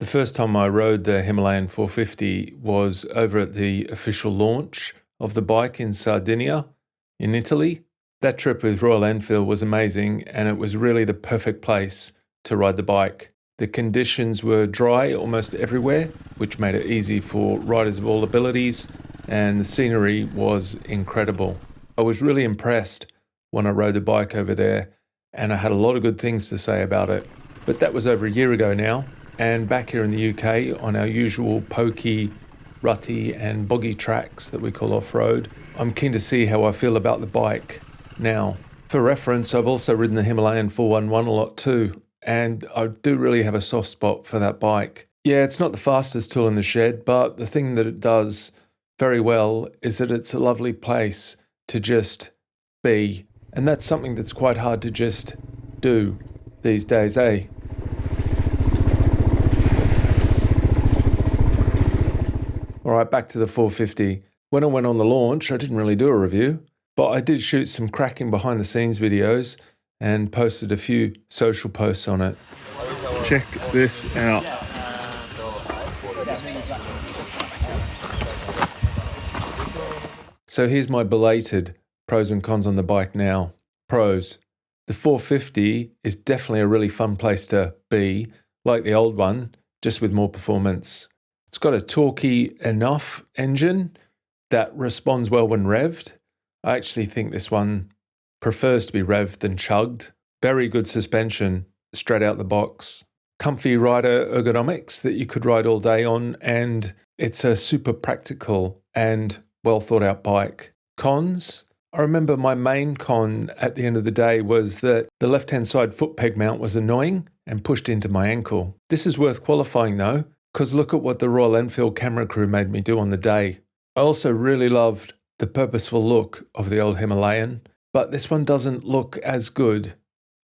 The first time I rode the Himalayan 450 was over at the official launch of the bike in Sardinia, in Italy. That trip with Royal Enfield was amazing, and it was really the perfect place to ride the bike. The conditions were dry almost everywhere, which made it easy for riders of all abilities, and the scenery was incredible. I was really impressed when I rode the bike over there, and I had a lot of good things to say about it. But that was over a year ago now, and back here in the UK on our usual pokey, rutty and boggy tracks that we call off-road, I'm keen to see how I feel about the bike now. For reference, I've also ridden the Himalayan 411 a lot too, and I do really have a soft spot for that bike. Yeah, it's not the fastest tool in the shed, but the thing that it does very well is that it's a lovely place to just be. And that's something that's quite hard to just do these days, eh? All right, back to the 450. When I went on the launch, I didn't really do a review, but I did shoot some cracking behind the scenes videos and posted a few social posts on it. Check this out. So here's my belated pros and cons on the bike now. Pros. The 450 is definitely a really fun place to be, like the old one, just with more performance. It's got a torquey enough engine that responds well when revved. I actually think this one prefers to be revved than chugged. Very good suspension straight out the box. Comfy rider ergonomics that you could ride all day on, and it's a super practical and well thought out bike. Cons? I remember my main con at the end of the day was that the left-hand side foot peg mount was annoying and pushed into my ankle. This is worth qualifying though, because look at what the Royal Enfield camera crew made me do on the day. I also really loved the purposeful look of the old Himalayan, but this one doesn't look as good,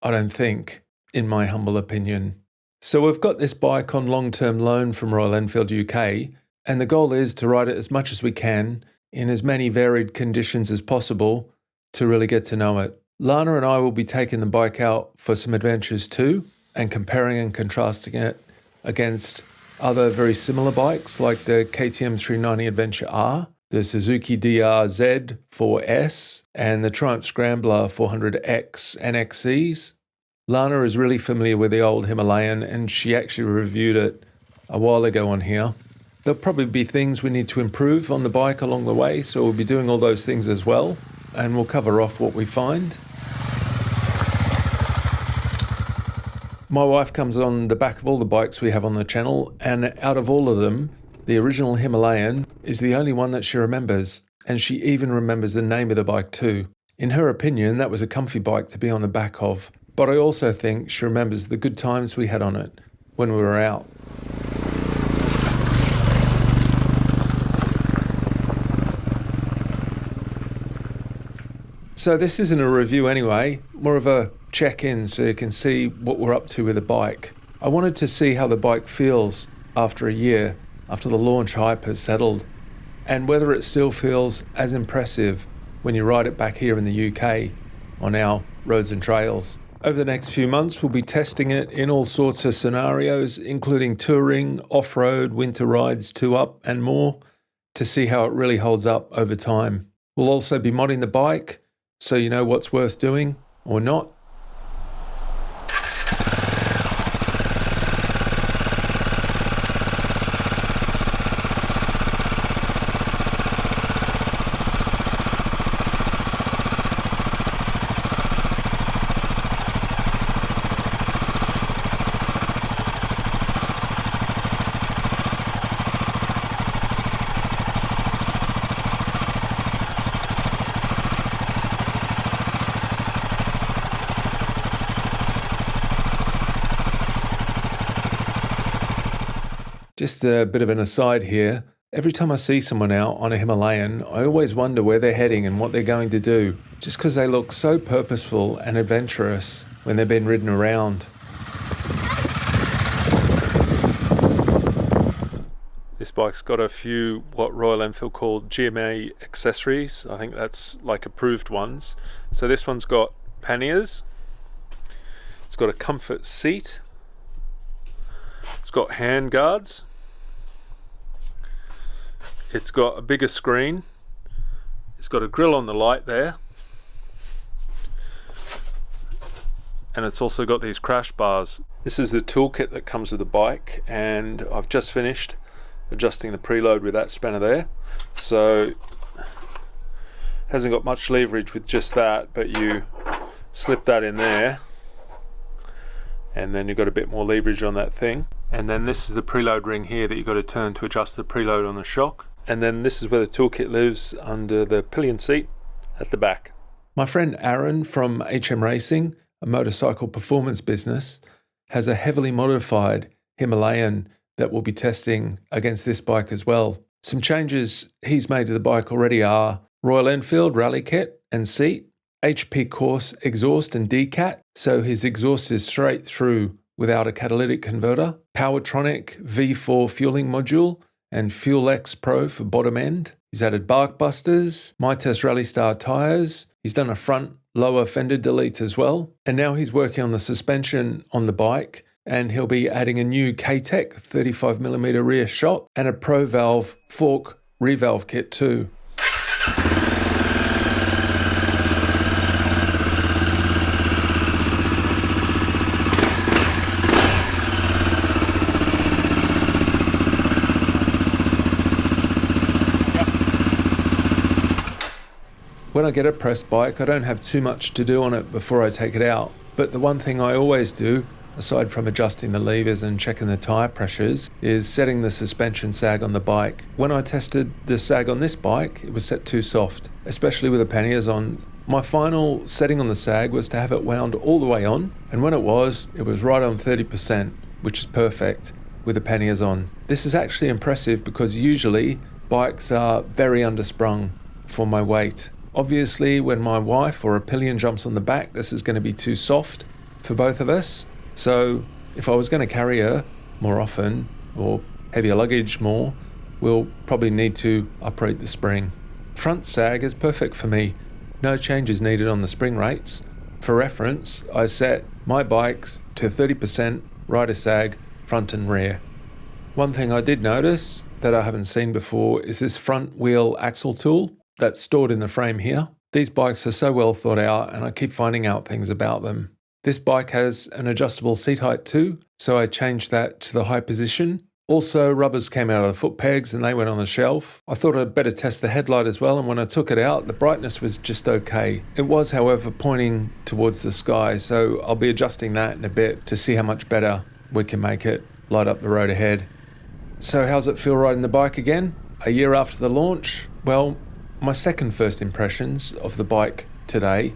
I don't think, in my humble opinion. So we've got this bike on long-term loan from Royal Enfield UK, and the goal is to ride it as much as we can in as many varied conditions as possible to really get to know it. Lana and I will be taking the bike out for some adventures too, and comparing and contrasting it against other very similar bikes like the KTM 390 Adventure R, the Suzuki DRZ 4S, and the Triumph Scrambler 400X NXCs. Lana is really familiar with the old Himalayan, and she actually reviewed it a while ago on here. There'll probably be things we need to improve on the bike along the way, so we'll be doing all those things as well, and we'll cover off what we find. My wife comes on the back of all the bikes we have on the channel, and out of all of them, the original Himalayan is the only one that she remembers, and she even remembers the name of the bike too. In her opinion, that was a comfy bike to be on the back of, but I also think she remembers the good times we had on it when we were out. So this isn't a review anyway, more of a check-in so you can see what we're up to with the bike. I wanted to see how the bike feels after a year, after the launch hype has settled, and whether it still feels as impressive when you ride it back here in the UK on our roads and trails. Over the next few months, we'll be testing it in all sorts of scenarios, including touring, off-road, winter rides, two-up, and more, to see how it really holds up over time. We'll also be modding the bike, so you know what's worth doing or not. Just a bit of an aside here. Every time I see someone out on a Himalayan, I always wonder where they're heading and what they're going to do, just because they look so purposeful and adventurous when they've been ridden around. This bike's got a few what Royal Enfield call GMA accessories. I think that's like approved ones. So this one's got panniers. It's got a comfort seat. It's got hand guards. It's got a bigger screen. It's got a grill on the light there. And it's also got these crash bars. This is the toolkit that comes with the bike, and I've just finished adjusting the preload with that spanner there. So hasn't got much leverage with just that, but you slip that in there and then you've got a bit more leverage on that thing. And then this is the preload ring here that you've got to turn to adjust the preload on the shock. And then this is where the toolkit lives, under the pillion seat at the back. My friend Aaron from HM Racing, a motorcycle performance business, has a heavily modified Himalayan that we'll be testing against this bike as well. Some changes he's made to the bike already are Royal Enfield rally kit and seat, HP course exhaust and decat, so his exhaust is straight through without a catalytic converter, Powertronic V4 fueling module, and Fuel X Pro for bottom end. He's added bark busters, Mites Rally Star tyres. He's done a front lower fender delete as well. And now he's working on the suspension on the bike, and he'll be adding a new K-Tech 35mm rear shock and a Pro Valve fork revalve kit too. When I get a pressed bike, I don't have too much to do on it before I take it out. But the one thing I always do, aside from adjusting the levers and checking the tyre pressures, is setting the suspension sag on the bike. When I tested the sag on this bike, it was set too soft, especially with the panniers on. My final setting on the sag was to have it wound all the way on, and when it was right on 30%, which is perfect with the panniers on. This is actually impressive because usually bikes are very undersprung for my weight. Obviously, when my wife or a pillion jumps on the back, this is going to be too soft for both of us. So if I was going to carry her more often or heavier luggage more, we'll probably need to uprate the spring. Front sag is perfect for me. No changes needed on the spring rates. For reference, I set my bikes to 30% rider sag, front and rear. One thing I did notice that I haven't seen before is this front wheel axle tool that's stored in the frame here. These bikes are so well thought out, and I keep finding out things about them. This bike has an adjustable seat height too, so I changed that to the high position. Also, rubbers came out of the foot pegs and they went on the shelf. I thought I'd better test the headlight as well, and when I took it out, the brightness was just okay. It was, however, pointing towards the sky, so I'll be adjusting that in a bit to see how much better we can make it light up the road ahead. So how's it feel riding the bike again? A year after the launch? Well, my second first impressions of the bike today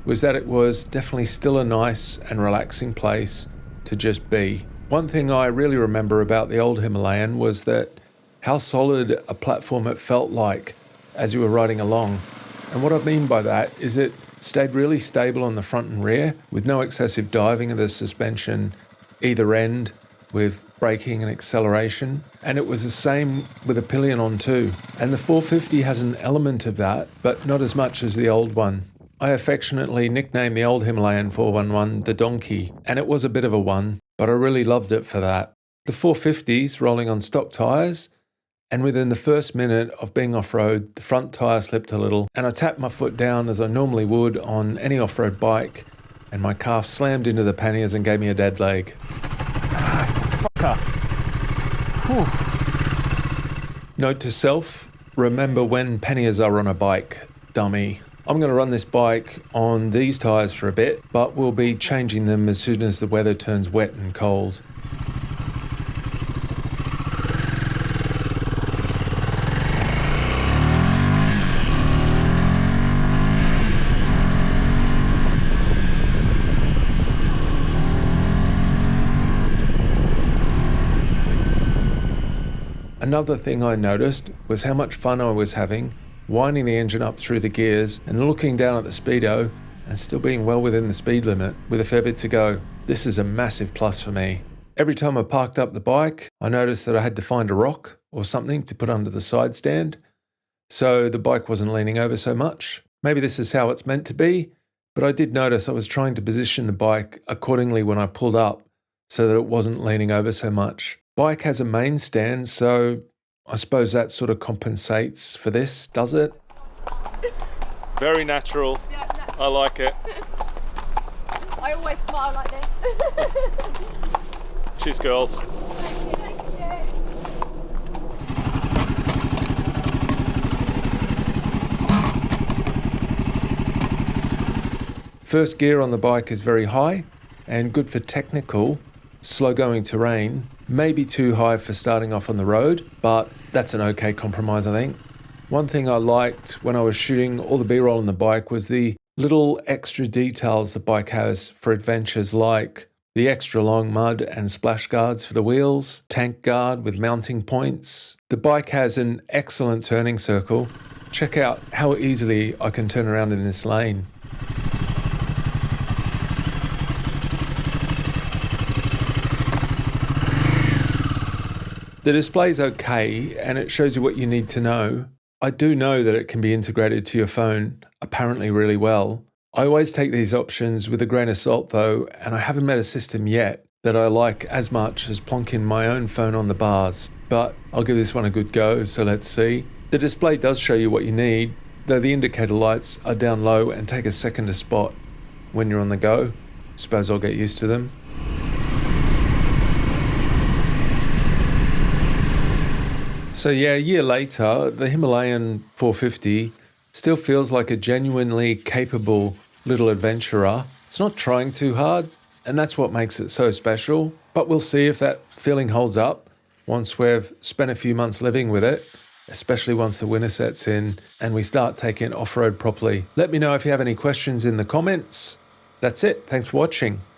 was that it was definitely still a nice and relaxing place to just be. One thing I really remember about the old Himalayan was that how solid a platform it felt like as you were riding along. And what I mean by that is it stayed really stable on the front and rear with no excessive diving of the suspension either end with braking and acceleration, and it was the same with a pillion on too. And the 450 has an element of that, but not as much as the old one. I affectionately nicknamed the old Himalayan 411 the donkey, and it was a bit of a one, but I really loved it for that. The 450's rolling on stock tyres, and within the first minute of being off-road, the front tyre slipped a little, and I tapped my foot down as I normally would on any off-road bike, and my calf slammed into the panniers and gave me a dead leg. Note to self, remember when panniers are on a bike, dummy. I'm going to run this bike on these tyres for a bit, but we'll be changing them as soon as the weather turns wet and cold. Another thing I noticed was how much fun I was having winding the engine up through the gears and looking down at the speedo and still being well within the speed limit with a fair bit to go. This is a massive plus for me. Every time I parked up the bike, I noticed that I had to find a rock or something to put under the side stand, so the bike wasn't leaning over so much. Maybe this is how it's meant to be, but I did notice I was trying to position the bike accordingly when I pulled up so that it wasn't leaning over so much. Bike has a main stand, so I suppose that sort of compensates for this, does it? Very natural. I like it. I always smile like this. Cheers, girls. First gear on the bike is very high and good for technical, slow-going terrain. Maybe too high for starting off on the road, but that's an okay compromise, I think. One thing I liked when I was shooting all the B-roll on the bike was the little extra details the bike has for adventures, like the extra long mud and splash guards for the wheels, tank guard with mounting points. The bike has an excellent turning circle. Check out how easily I can turn around in this lane. The display's okay, and it shows you what you need to know. I do know that it can be integrated to your phone, apparently really well. I always take these options with a grain of salt though, and I haven't met a system yet that I like as much as plonking my own phone on the bars. But I'll give this one a good go, so let's see. The display does show you what you need, though the indicator lights are down low and take a second to spot when you're on the go. Suppose I'll get used to them. So yeah, a year later, the Himalayan 450 still feels like a genuinely capable little adventurer. It's not trying too hard, and that's what makes it so special. But we'll see if that feeling holds up once we've spent a few months living with it, especially once the winter sets in and we start taking it off-road properly. Let me know if you have any questions in the comments. That's it. Thanks for watching.